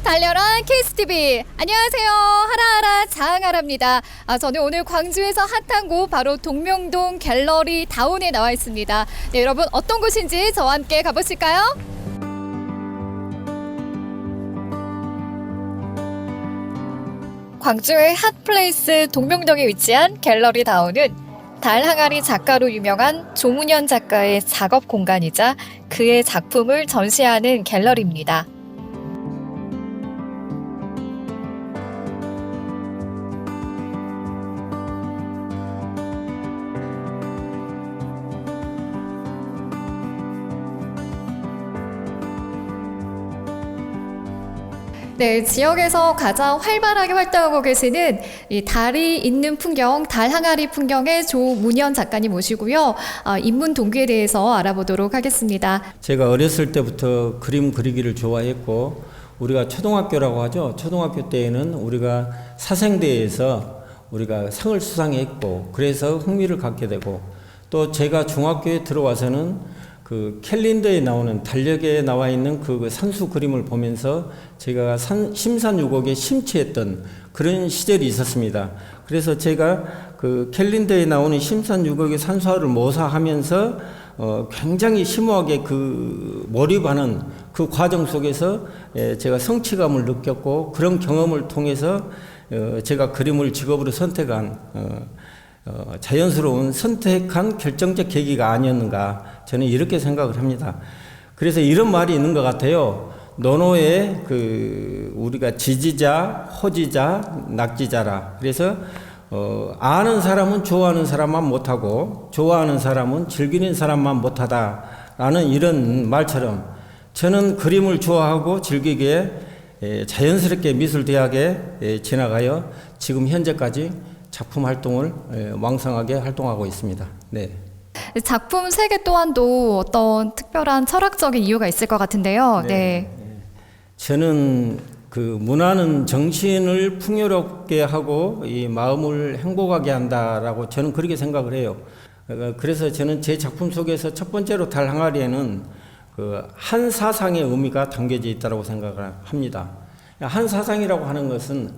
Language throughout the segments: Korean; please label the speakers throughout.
Speaker 1: 달려라 KSTV. 안녕하세요. 하라하라 자항하라입니다. 저는 오늘 광주에서 핫한 곳 바로 동명동 갤러리 다운에 나와 있습니다. 네, 여러분 어떤 곳인지 저와 함께 가보실까요? 광주의 핫플레이스 동명동에 위치한 갤러리 다운은 달 항아리 작가로 유명한 조문현 작가의 작업 공간이자 그의 작품을 전시하는 갤러리입니다. 네, 지역에서 가장 활발하게 활동하고 계시는 이 달이 있는 풍경, 달 항아리 풍경의 조문현 작가님 모시고요. 입문 동기에 대해서 알아보도록 하겠습니다.
Speaker 2: 제가 어렸을 때부터 그림 그리기를 좋아했고, 우리가 초등학교라고 하죠. 초등학교 때에는 우리가 사생대회에서 우리가 상을 수상했고, 그래서 흥미를 갖게 되고, 또 제가 중학교에 들어와서는 그 캘린더에 나오는 달력에 나와 있는 그 산수 그림을 보면서 제가 심산유곡에 심취했던 그런 시절이 있었습니다. 그래서 제가 그 캘린더에 나오는 심산유곡의 산수화를 모사하면서 굉장히 심오하게 그 몰입하는 그 과정 속에서 제가 성취감을 느꼈고, 그런 경험을 통해서 제가 그림을 직업으로 선택한 자연스러운 선택한 결정적 계기가 아니었는가, 저는 이렇게 생각을 합니다. 그래서 이런 말이 있는 것 같아요. 논어에 우리가 지지자, 호지자, 낙지자라. 그래서 아는 사람은 좋아하는 사람만 못하고 좋아하는 사람은 즐기는 사람만 못하다라는 이런 말처럼, 저는 그림을 좋아하고 즐기기에 자연스럽게 미술대학에 지나가여 지금 현재까지 작품 활동을 왕성하게 활동하고 있습니다. 네.
Speaker 1: 작품 세계 또한도 어떤 특별한 철학적인 이유가 있을 것 같은데요. 네.
Speaker 2: 저는 그 문화는 정신을 풍요롭게 하고 이 마음을 행복하게 한다라고 저는 그렇게 생각을 해요. 그래서 저는 제 작품 속에서 첫 번째로 달 항아리에는 그 한 사상의 의미가 담겨져 있다고 생각을 합니다. 한 사상이라고 하는 것은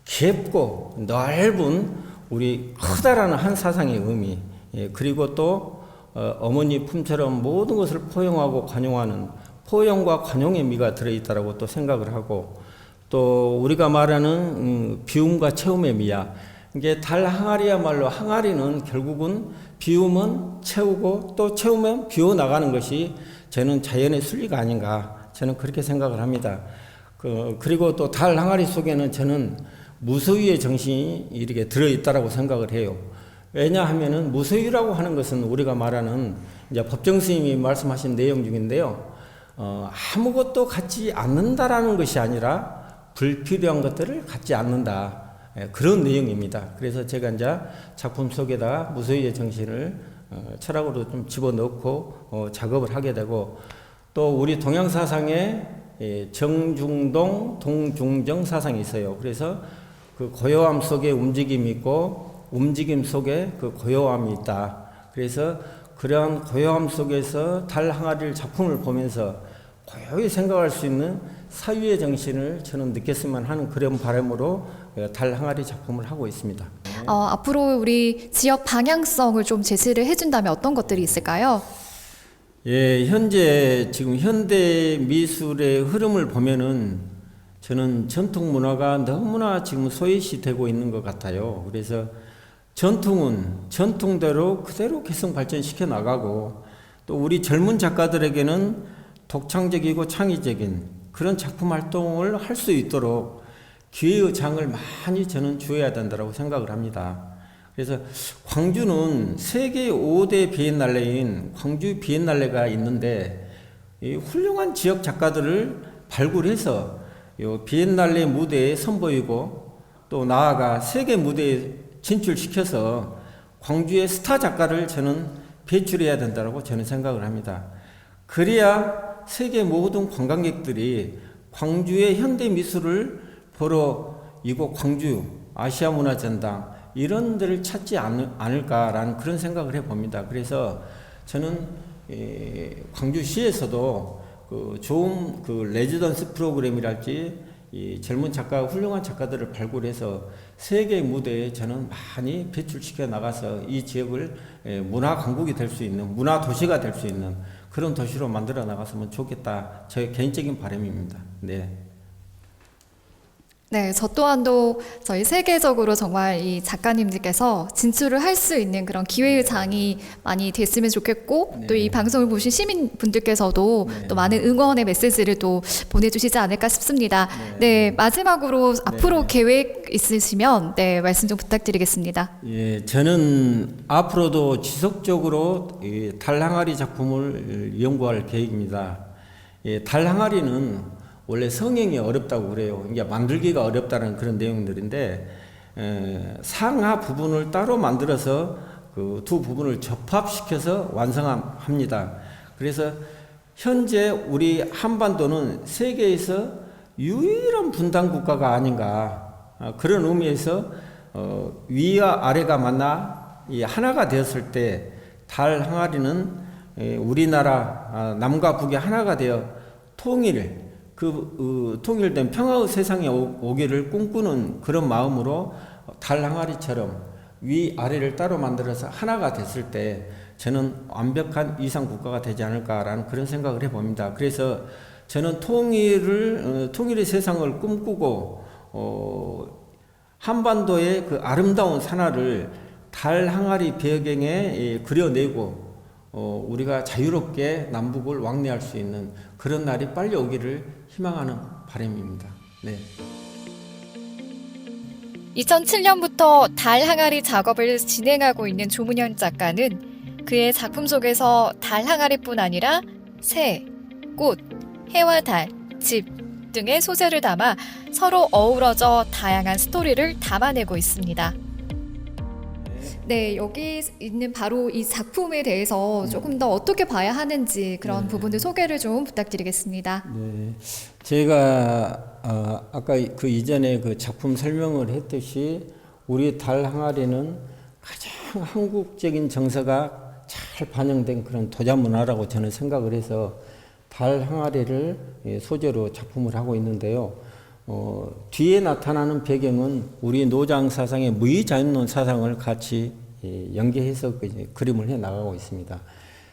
Speaker 2: 깊고 넓은 우리 커다란 한 사상의 의미, 그리고 또 어머니 품처럼 모든 것을 포용하고 관용하는 포용과 관용의 미가 들어있다고 또 생각을 하고, 또 우리가 말하는 비움과 채움의 미야. 이게 달 항아리야말로, 항아리는 결국은 비우면 채우고 또 채우면 비워 나가는 것이 저는 자연의 순리가 아닌가, 저는 그렇게 생각을 합니다. 그리고 또 달 항아리 속에는 저는 무소유의 정신이 이렇게 들어있다라고 생각을 해요. 왜냐하면은 무소유라고 하는 것은 우리가 말하는 이제 법정 스님이 말씀하신 내용 중인데요. 아무것도 갖지 않는다라는 것이 아니라 불필요한 것들을 갖지 않는다. 그런 내용입니다. 그래서 제가 이제 작품 속에다 무소유의 정신을 철학으로 좀 집어넣고 작업을 하게 되고, 또 우리 동양 사상에 정중동, 동중정 사상이 있어요. 그래서 그 고요함 속에 움직임이 있고 움직임 속에 그 고요함이 있다. 그래서 그러한 고요함 속에서 달 항아리를 작품을 보면서 고요히 생각할 수 있는 사유의 정신을 저는 느꼈으면 하는 그런 바람으로 달 항아리 작품을 하고 있습니다.
Speaker 1: 앞으로 우리 지역 방향성을 좀 제시를 해준다면 어떤 것들이 있을까요?
Speaker 2: 예, 현재 지금 현대 미술의 흐름을 보면은 저는 전통 문화가 너무나 지금 소외시 되고 있는 것 같아요. 그래서 전통은 전통대로 그대로 개성 발전시켜 나가고, 또 우리 젊은 작가들에게는 독창적이고 창의적인 그런 작품 활동을 할 수 있도록 기회의 장을 많이 저는 주어야 된다고 생각을 합니다. 그래서 광주는 세계 5대 비엔날레인 광주 비엔날레가 있는데, 이 훌륭한 지역 작가들을 발굴해서 이 비엔날레 무대에 선보이고, 또 나아가 세계 무대에 진출시켜서 광주의 스타 작가를 저는 배출해야 된다고 저는 생각을 합니다. 그래야 세계 모든 관광객들이 광주의 현대 미술을 보러 이곳 광주 아시아 문화전당 이런 데를 찾지 않을까라는 그런 생각을 해봅니다. 그래서 저는 광주시에서도 그 좋은 그 레지던스 프로그램이랄지 이 젊은 작가, 훌륭한 작가들을 발굴해서 세계 무대에 저는 많이 배출시켜 나가서 이 지역을 문화 강국이 될 수 있는, 문화 도시가 될 수 있는 그런 도시로 만들어 나갔으면 좋겠다. 저의 개인적인 바람입니다. 네.
Speaker 1: 네, 저 또한도 저희 세계적으로 정말 이 작가님들께서 진출을 할 수 있는 그런 기회의 장이 많이 됐으면 좋겠고,
Speaker 2: 네.
Speaker 1: 또 이 방송을 보신 시민분들께서도
Speaker 2: 네.
Speaker 1: 또 많은 응원의 메시지를 또 보내주시지 않을까 싶습니다. 네, 마지막으로 앞으로 계획 있으시면 네, 말씀 좀 부탁드리겠습니다.
Speaker 2: 예, 저는 앞으로도 지속적으로 이 달항아리 작품을 연구할 계획입니다. 예, 달항아리는 원래 성형이 어렵다고 그래요. 이게 만들기가 어렵다는 그런 내용들인데 상하 부분을 따로 만들어서 그 두 부분을 접합시켜서 완성합니다. 그래서 현재 우리 한반도는 세계에서 유일한 분단 국가가 아닌가, 그런 의미에서 위와 아래가 만나 이 하나가 되었을 때 달 항아리는 우리나라 남과 북이 하나가 되어 통일된 평화의 세상에 오기를 꿈꾸는 그런 마음으로 달 항아리처럼 위아래를 따로 만들어서 하나가 됐을 때 저는 완벽한 이상 국가가 되지 않을까라는 그런 생각을 해봅니다. 그래서 저는 통일의 세상을 꿈꾸고 한반도의 그 아름다운 산하를 달 항아리 배경에 그려내고 우리가 자유롭게 남북을 왕래할 수 있는 그런 날이 빨리 오기를 희망하는 바람입니다. 네.
Speaker 1: 2007년부터 달 항아리 작업을 진행하고 있는 조문현 작가는 그의 작품 속에서 달 항아리뿐 아니라 새, 꽃, 해와 달, 집 등의 소재를 담아 서로 어우러져 다양한 스토리를 담아내고 있습니다. 네, 여기 있는 바로 이 작품에 대해서 조금 더 어떻게 봐야 하는지 그런 부분들 소개를 좀 부탁드리겠습니다.
Speaker 2: 네, 제가 아까 그 이전에 그 작품 설명을 했듯이 우리 달 항아리는 가장 한국적인 정서가 잘 반영된 그런 도자 문화라고 저는 생각을 해서 달 항아리를 소재로 작품을 하고 있는데요. 뒤에 나타나는 배경은 우리 노장 사상의 무의자연론 사상을 같이 연계해서 그림을 해 나가고 있습니다.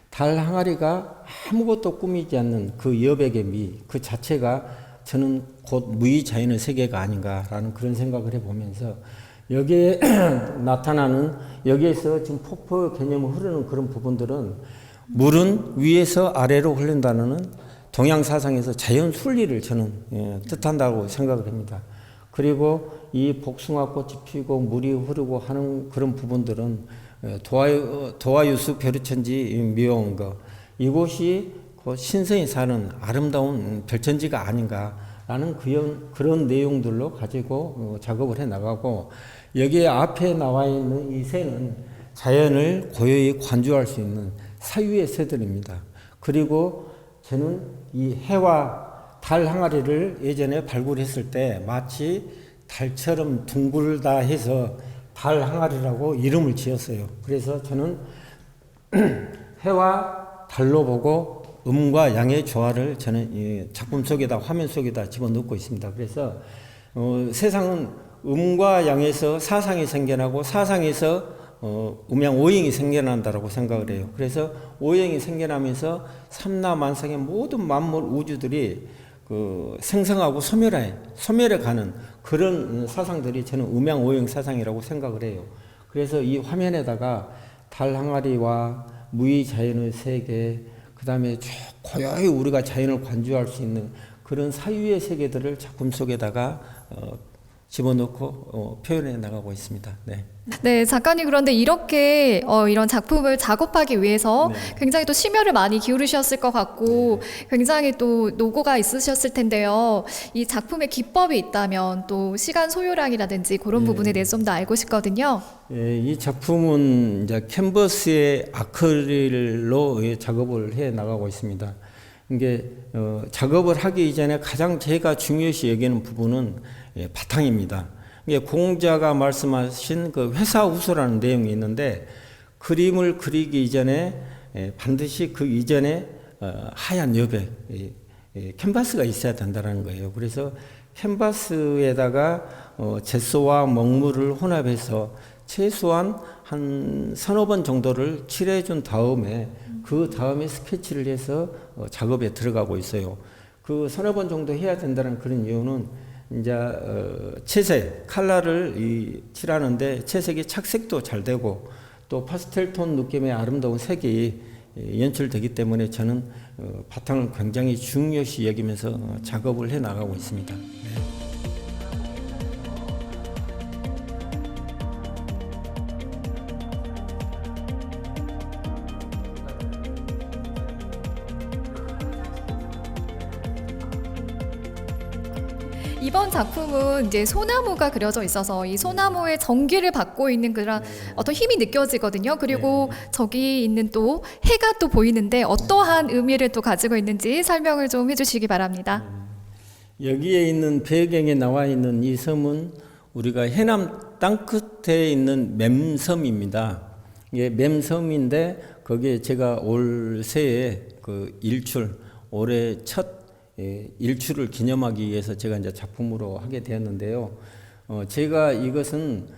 Speaker 2: 달 항아리가 아무것도 꾸미지 않는 그 여백의 미, 그 자체가 저는 곧 무의자연의 세계가 아닌가라는 그런 생각을 해보면서 여기에 나타나는 여기에서 지금 폭포 개념을 흐르는 그런 부분들은 물은 위에서 아래로 흐른다는 동양 사상에서 자연 순리를 저는 뜻한다고 생각을 합니다. 그리고 이 복숭아꽃이 피고 물이 흐르고 하는 그런 부분들은 도화유수 벼르천지 묘한 거, 이곳이 신성이 사는 아름다운 별천지가 아닌가라는 그런 내용들로 가지고 작업을 해 나가고, 여기에 앞에 나와 있는 이 새는 자연을 고요히 관조할 수 있는 사유의 새들입니다. 그리고 저는 이 해와 달 항아리를 예전에 발굴했을 때 마치 달처럼 둥글다 해서 달 항아리라고 이름을 지었어요. 그래서 저는 해와 달로 보고 음과 양의 조화를 저는 이 작품 속에다, 화면 속에다 집어넣고 있습니다. 그래서 세상은 음과 양에서 사상이 생겨나고 사상에서 음양 오행이 생겨난다라고 생각을 해요. 그래서 오행이 생겨나면서 삼라만상의 모든 만물 우주들이 생성하고 소멸해 가는 그런 사상들이 저는 음양 오행 사상이라고 생각을 해요. 그래서 이 화면에다가 달 항아리와 무의자연의 세계, 그 다음에 고요히 우리가 자연을 관조할 수 있는 그런 사유의 세계들을 작품 속에다가 집어넣고 표현해 나가고 있습니다. 네.
Speaker 1: 네, 작가님, 그런데 이렇게 이런 작품을 작업하기 위해서 굉장히 또 심혈을 많이 기울이셨을 것 같고 굉장히 또 노고가 있으셨을 텐데요. 이 작품의 기법이 있다면 또 시간 소요량이라든지 그런 부분에 대해서 좀 더 알고 싶거든요.
Speaker 2: 예, 이 작품은 이제 캔버스에 아크릴로 작업을 해 나가고 있습니다. 이게 작업을 하기 이전에 가장 제가 중요시 여기는 부분은 바탕입니다. 이게 공자가 말씀하신 그 회사우수라는 내용이 있는데, 그림을 그리기 이전에 반드시 그 이전에 하얀 여백, 캔버스가 있어야 된다는 거예요. 그래서 캔버스에다가 젯소와 먹물을 혼합해서 최소한 한 서너 번 정도를 칠해 준 다음에 그 다음에 스케치를 해서 작업에 들어가고 있어요. 그 서너 번 정도 해야 된다는 그런 이유는 이제 채색 컬러를 칠하는데 채색이 착색도 잘 되고 또 파스텔 톤 느낌의 아름다운 색이 연출되기 때문에 저는 바탕을 굉장히 중요시 여기면서 작업을 해 나가고 있습니다.
Speaker 1: 이번 작품은 이제 소나무가 그려져 있어서 이 소나무의 전기를 받고 있는 그런 어떤 힘이 느껴지거든요. 그리고 저기 있는 또 해가 또 보이는데 어떠한 의미를 또 가지고 있는지 설명을 좀 해주시기 바랍니다.
Speaker 2: 여기에 있는 배경에 나와 있는 이 섬은 우리가 해남 땅끝에 있는 맴섬입니다. 이게 맴섬인데 거기에 제가 올 새해 그 일출 올해 첫 일출을 기념하기 위해서 제가 이제 작품으로 하게 되었는데요. 제가 이것은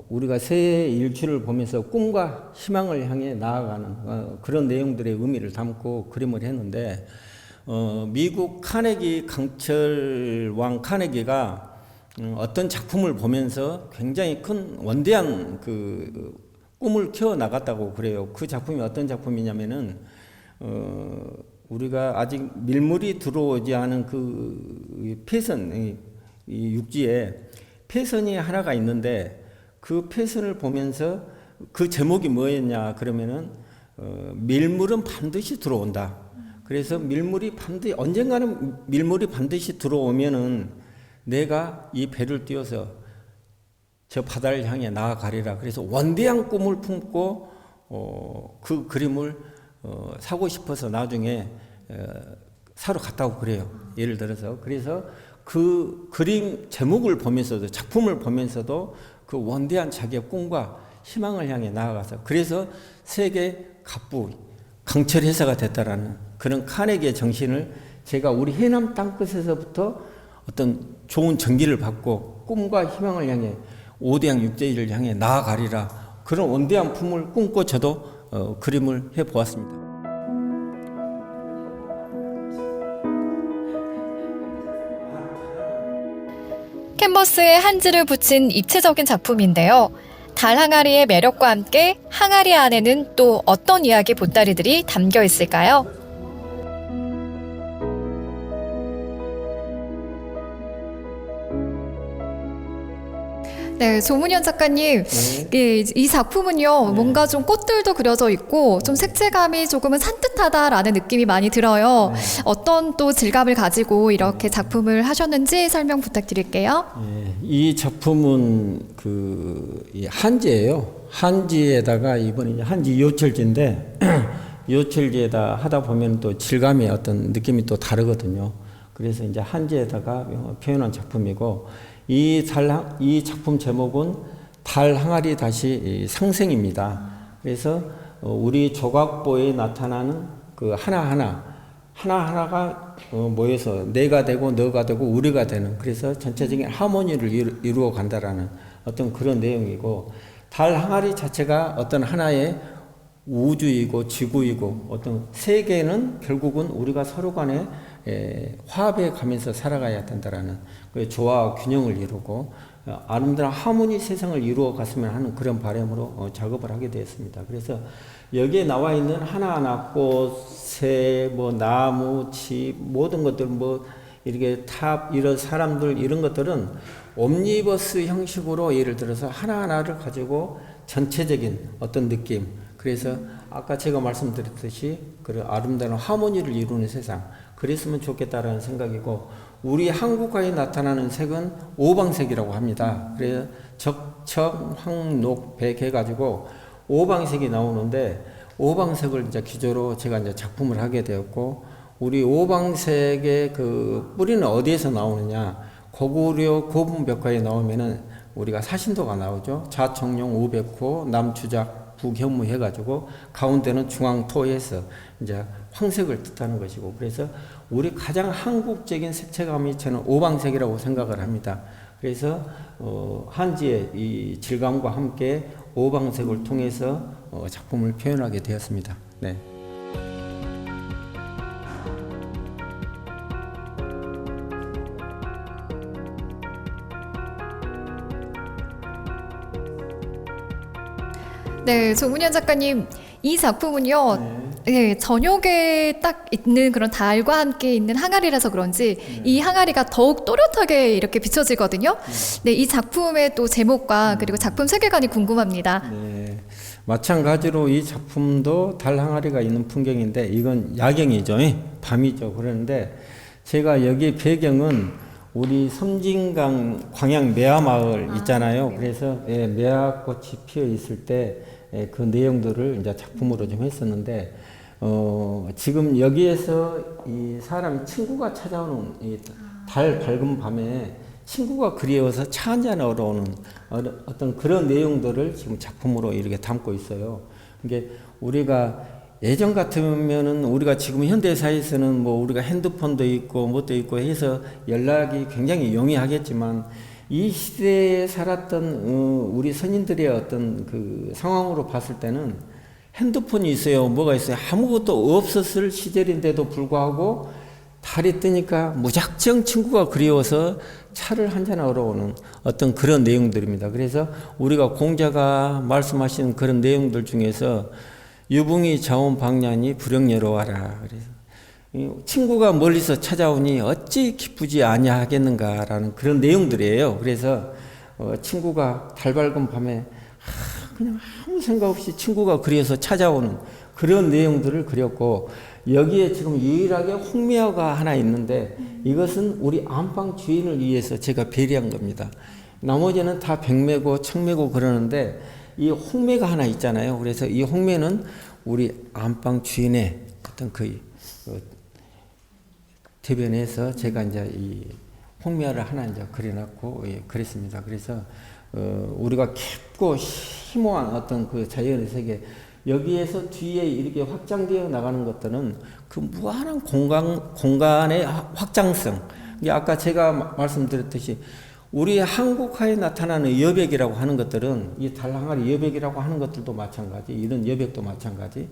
Speaker 2: 우리가 새해 일출을 보면서 꿈과 희망을 향해 나아가는 그런 내용들의 의미를 담고 그림을 했는데 미국 카네기 강철 왕 카네기가 어떤 작품을 보면서 굉장히 큰 원대한 그 꿈을 키워 나갔다고 그래요. 그 작품이 어떤 작품이냐면은 우리가 아직 밀물이 들어오지 않은 그 폐선, 이 육지에 폐선이 하나가 있는데 그 폐선을 보면서 그 제목이 뭐였냐 그러면은 밀물은 반드시 들어온다. 그래서 밀물이 반드시 언젠가는 밀물이 반드시 들어오면은 내가 이 배를 띄워서 저 바다를 향해 나아가리라. 그래서 원대한 꿈을 품고 그 그림을 사고 싶어서 나중에 사러 갔다고 그래요. 예를 들어서 그래서 그 그림 제목을 보면서도 작품을 보면서도 그 원대한 자기의 꿈과 희망을 향해 나아가서 그래서 세계 갑부 강철 회사가 됐다라는 그런 카네기의 정신을 제가 우리 해남 땅끝에서부터 어떤 좋은 전기를 받고 꿈과 희망을 향해 5대양 6대1을 향해 나아가리라 그런 원대한 품을 꿈꿔 저도 그림을 해보았습니다.
Speaker 1: 캔버스에 한지를 붙인 입체적인 작품인데요. 달 항아리의 매력과 함께 항아리 안에는 또 어떤 이야기 보따리들이 담겨 있을까요? 네, 조문현 작가님, 이 작품은요, 뭔가 좀 꽃들도 그려져 있고, 좀 색채감이 조금은 산뜻하다라는 느낌이 많이 들어요. 어떤 또 질감을 가지고 이렇게 작품을 하셨는지 설명 부탁드릴게요.
Speaker 2: 이 작품은 이 한지예요. 한지에다가 이번에 한지 요철지인데, 요철지에다 하다 보면 또 질감의 어떤 느낌이 또 다르거든요. 그래서 이제 한지에다가 표현한 작품이고, 이 작품 제목은 달 항아리 다시 상생입니다. 그래서 우리 조각보에 나타나는 그 하나하나가 모여서 내가 되고 너가 되고 우리가 되는 그래서 전체적인 하모니를 이루어 간다라는 어떤 그런 내용이고 달 항아리 자체가 어떤 하나의 우주이고 지구이고 어떤 세계는 결국은 우리가 서로 간에 화합해 가면서 살아가야 된다라는 그 조화와 균형을 이루고 아름다운 하모니 세상을 이루어 갔으면 하는 그런 바람으로 작업을 하게 되었습니다. 그래서 여기에 나와 있는 하나하나 꽃, 새, 나무, 집 모든 것들 이렇게 탑 이런 사람들 이런 것들은 옴니버스 형식으로 예를 들어서 하나하나를 가지고 전체적인 어떤 느낌 그래서 아까 제가 말씀드렸듯이 그런 아름다운 하모니를 이루는 세상 그랬으면 좋겠다라는 생각이고 우리 한국화에 나타나는 색은 오방색이라고 합니다. 그래서 적청, 황, 녹, 백 해가지고 오방색이 나오는데 오방색을 이제 기조로 제가 이제 작품을 하게 되었고 우리 오방색의 그 뿌리는 어디에서 나오느냐 고구려 고분벽화에 나오면은 우리가 사신도가 나오죠. 좌청룡, 우백호, 남주작, 북현무 해가지고 가운데는 중앙토에서 이제 황색을 뜻하는 것이고, 그래서 우리 가장 한국적인 색채감이 저는 오방색이라고 생각을 합니다. 그래서 한지의 이 질감과 함께 오방색을 통해서 작품을 표현하게 되었습니다. 네.
Speaker 1: 네, 조문현 작가님, 이 작품은요, 네, 저녁에 딱 있는 그런 달과 함께 있는 항아리라서 그런지 이 항아리가 더욱 또렷하게 이렇게 비춰지거든요. 네, 이 작품의 또 제목과 그리고 작품 세계관이 궁금합니다.
Speaker 2: 네, 마찬가지로 이 작품도 달 항아리가 있는 풍경인데 이건 야경이죠. 밤이죠. 그런데 제가 여기 배경은 우리 섬진강 광양 매화마을 있잖아요. 그래서 매화꽃이 피어 있을 때 그 내용들을 이제 작품으로 좀 했었는데 지금 여기에서 이 사람 친구가 찾아오는 이 달 밝은 밤에 친구가 그리워서 차 한잔하러 오는 어떤 그런 내용들을 지금 작품으로 이렇게 담고 있어요. 이게 우리가 예전 같으면은 우리가 지금 현대사에서는 뭐 우리가 핸드폰도 있고 뭣도 있고 해서 연락이 굉장히 용이하겠지만 이 시대에 살았던 우리 선인들의 어떤 그 상황으로 봤을 때는 핸드폰이 있어요, 뭐가 있어요, 아무것도 없었을 시절인데도 불구하고 달이 뜨니까 무작정 친구가 그리워서 차를 한잔하러 오는 어떤 그런 내용들입니다. 그래서 우리가 공자가 말씀하신 그런 내용들 중에서 유붕이 자온 방냐니 불영여로 와라. 그래서 친구가 멀리서 찾아오니 어찌 기쁘지 아니하겠는가라는 그런 내용들이에요. 그래서 친구가 달 밝은 밤에 그냥 아무 생각 없이 친구가 그리워서 찾아오는 그런 내용들을 그렸고, 여기에 지금 유일하게 홍매화가 하나 있는데 이것은 우리 안방 주인을 위해서 제가 배려한 겁니다. 나머지는 다 백매고 청매고 그러는데 이 홍매가 하나 있잖아요. 그래서 이 홍매는 우리 안방 주인의 어떤 대변해서 제가 이제 이 홍매화를 하나 이제 그려놨고 그랬습니다. 그래서 우리가 깊고 심오한 어떤 그 자연의 세계, 여기에서 뒤에 이렇게 확장되어 나가는 것들은 그 무한한 공간의 확장성. 아까 제가 말씀드렸듯이 우리 한국화에 나타나는 여백이라고 하는 것들은 이 달항아리 여백이라고 하는 것들도 마찬가지, 이런 여백도 마찬가지.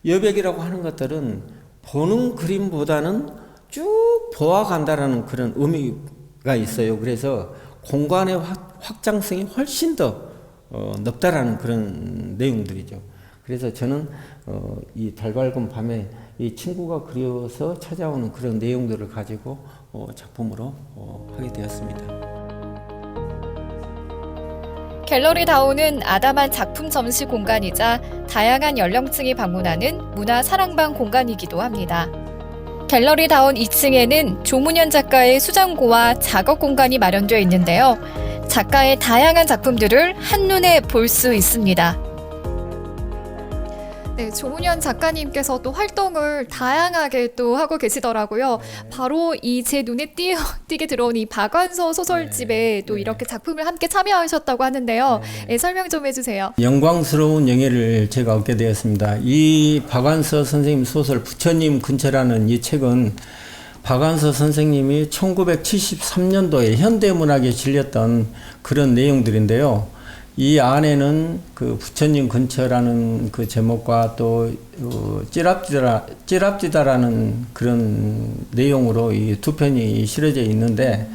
Speaker 2: 여백이라고 하는 것들은 보는 그림보다는 쭉 보아간다라는 그런 의미가 있어요. 그래서 공간의 확장성이 훨씬 더 넓다라는 그런 내용들이죠. 그래서 저는 이 달 밝은 밤에 이 친구가 그리워서 찾아오는 그런 내용들을 가지고 작품으로 하게 되었습니다.
Speaker 1: 갤러리 다운은 아담한 작품 전시 공간이자 다양한 연령층이 방문하는 문화 사랑방 공간이기도 합니다. 갤러리 다운 2층에는 조문현 작가의 수장고와 작업 공간이 마련되어 있는데요. 작가의 다양한 작품들을 한눈에 볼 수 있습니다. 네, 조문현 작가님께서 또 활동을 다양하게 또 하고 계시더라고요. 바로 이 제 눈에 띄게 들어온 이 박완서 소설집에 또 이렇게 작품을 함께 참여하셨다고 하는데요. 네, 설명 좀 해주세요.
Speaker 2: 영광스러운 영예를 제가 얻게 되었습니다. 이 박완서 선생님 소설 부처님 근처라는 이 책은 박완서 선생님이 1973년도에 현대문학에 실렸던 그런 내용들인데요. 이 안에는 그 부처님 근처라는 그 제목과 또 찌랍지다라는 그런 내용으로 이 두 편이 실어져 있는데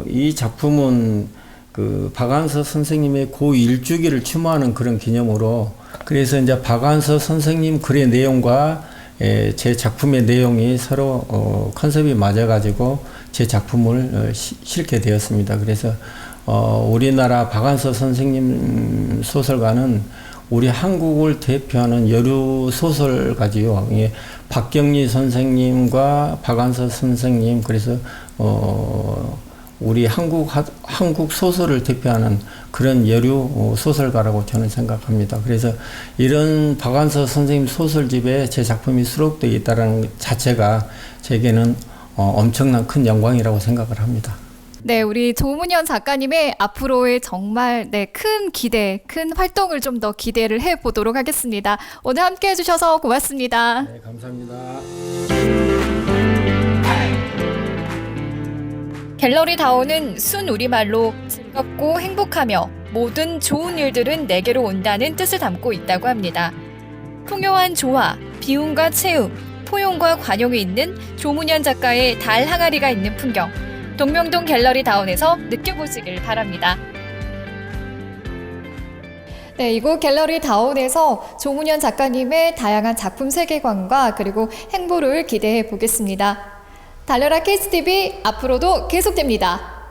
Speaker 2: 이 작품은 그 박완서 선생님의 고1주기를 추모하는 그런 기념으로, 그래서 이제 박완서 선생님 글의 내용과 제 작품의 내용이 서로 컨셉이 맞아가지고 제 작품을 실게 되었습니다. 그래서 우리나라 박완서 선생님 소설가는 우리 한국을 대표하는 여류 소설가지요. 박경리 선생님과 박완서 선생님, 그래서 우리 한국 소설을 대표하는 그런 여류 소설가라고 저는 생각합니다. 그래서 이런 박완서 선생님 소설집에 제 작품이 수록되어 있다는 자체가 제게는 엄청난 큰 영광이라고 생각을 합니다.
Speaker 1: 네, 우리 조문현 작가님의 앞으로의 정말 큰 기대, 큰 활동을 좀 더 기대를 해 보도록 하겠습니다. 오늘 함께 해주셔서 고맙습니다.
Speaker 2: 네, 감사합니다.
Speaker 1: 갤러리 다운은 순 우리말로 즐겁고 행복하며 모든 좋은 일들은 내게로 온다는 뜻을 담고 있다고 합니다. 풍요한 조화, 비움과 채움, 포용과 관용이 있는 조문현 작가의 달 항아리가 있는 풍경, 동명동 갤러리 다운에서 느껴보시길 바랍니다. 네, 이곳 갤러리 다운에서 조문현 작가님의 다양한 작품 세계관과 그리고 행보를 기대해 보겠습니다. 달려라 KCTV 앞으로도 계속됩니다.